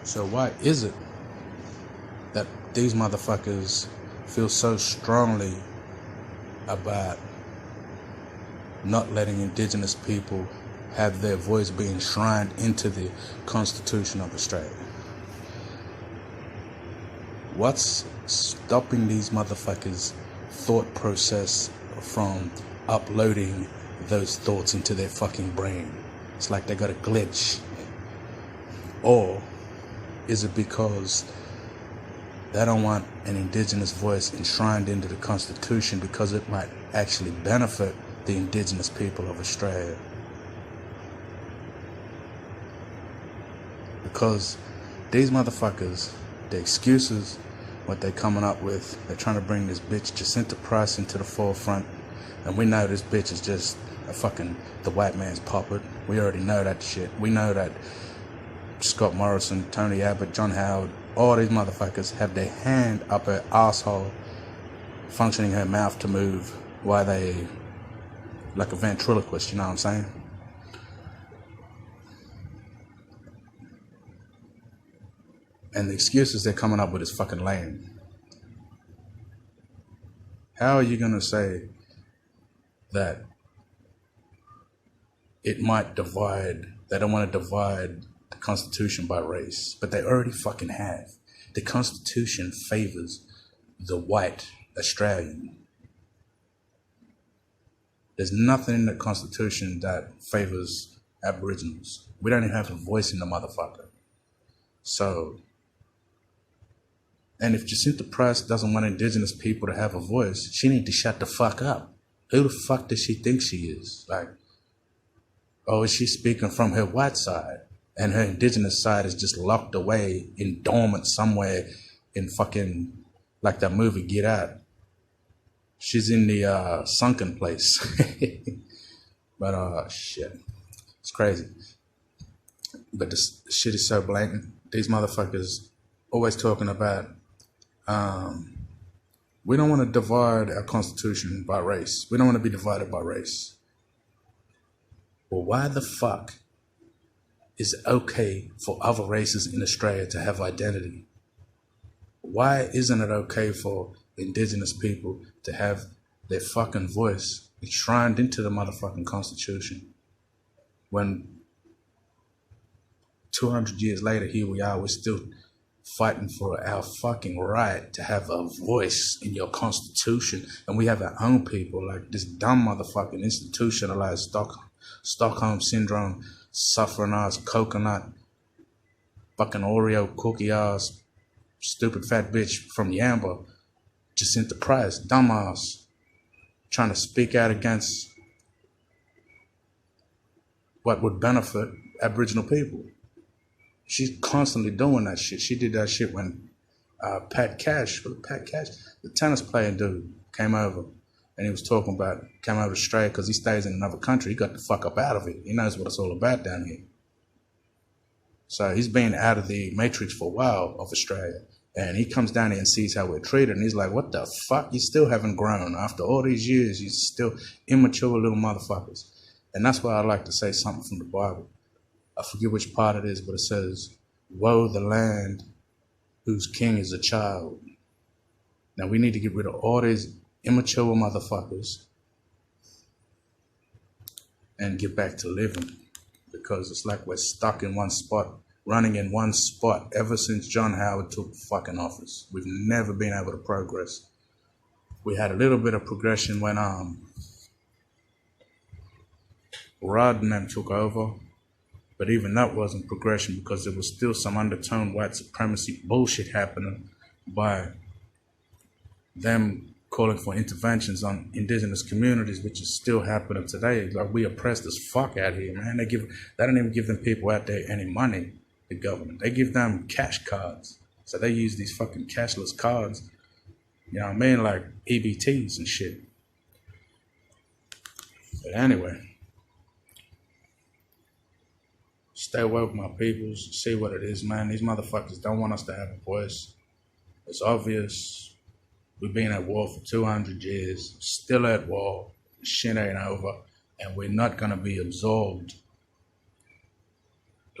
So why is it that these motherfuckers feel so strongly about not letting indigenous people have their voice be enshrined into the Constitution of Australia? What's stopping these motherfuckers' thought process from uploading those thoughts into their fucking brain? It's like they got a glitch. Or is it because they don't want an indigenous voice enshrined into the Constitution because it might actually benefit the indigenous people of Australia? Because these motherfuckers, the excuses, what they're coming up with, they're trying to bring this bitch Jacinta Price into the forefront, and we know this bitch is just a fucking the white man's puppet. We already know that shit. We know that Scott Morrison, Tony Abbott, John Howard, all these motherfuckers have their hand up her asshole, functioning her mouth to move while they, like a ventriloquist, you know what I'm saying? And the excuses they're coming up with is fucking lame. How are you going to say that it might divide, they don't want to divide the Constitution by race, but they already fucking have. The Constitution favors the white Australian. There's nothing in the Constitution that favors Aboriginals. We don't even have a voice in the motherfucker. So, and if Jacinta Price doesn't want indigenous people to have a voice, she need to shut the fuck up. Who the fuck does she think she is? Like, oh, is she speaking from her white side? And her indigenous side is just locked away in dormant somewhere in fucking, like that movie Get Out. She's in the sunken place. But shit, it's crazy. But this shit is so blatant. These motherfuckers always talking about, we don't want to divide our Constitution by race. We don't want to be divided by race. Well, why the fuck is it okay for other races in Australia to have identity? Why isn't it okay for indigenous people to have their fucking voice enshrined into the motherfucking Constitution? When 200 years later, here we are, we're still fighting for our fucking right to have a voice in your Constitution, and we have our own people, like this dumb motherfucking institutionalized Stockholm Syndrome, suffering ass coconut, fucking Oreo cookie ass, stupid fat bitch from Yamba, Jacinta Price, dumbass, trying to speak out against what would benefit Aboriginal people. She's constantly doing that shit. She did that shit when Pat Cash, the tennis player dude, came over. And he was talking about, came over to Australia because he stays in another country. He got the fuck up out of it. He knows what it's all about down here. So he's been out of the matrix for a while of Australia. And he comes down here and sees how we're treated. And he's like, what the fuck? You still haven't grown. After all these years, you're still immature little motherfuckers. And that's why I like to say something from the Bible. I forget which part it is, but it says, woe the land whose king is a child. Now we need to get rid of all these immature motherfuckers and get back to living, because it's like we're stuck in one spot, running in one spot ever since John Howard took fucking office. We've never been able to progress. We had a little bit of progression when Rod and them took over, but even that wasn't progression because there was still some undertone white supremacy bullshit happening by them calling for interventions on indigenous communities, which is still happening today. Like, we oppressed as fuck out here, man. They don't even give them people out there any money, the government. They give them cash cards. So they use these fucking cashless cards, you know what I mean, like EBTs and shit. But anyway, stay woke, my peoples. See what it is, man. These motherfuckers don't want us to have a voice. It's obvious. We've been at war for 200 years, still at war, shit ain't over, and we're not gonna be absorbed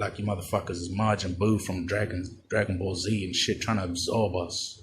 like you motherfuckers is Majin Buu from Dragon Ball Z and shit, trying to absorb us.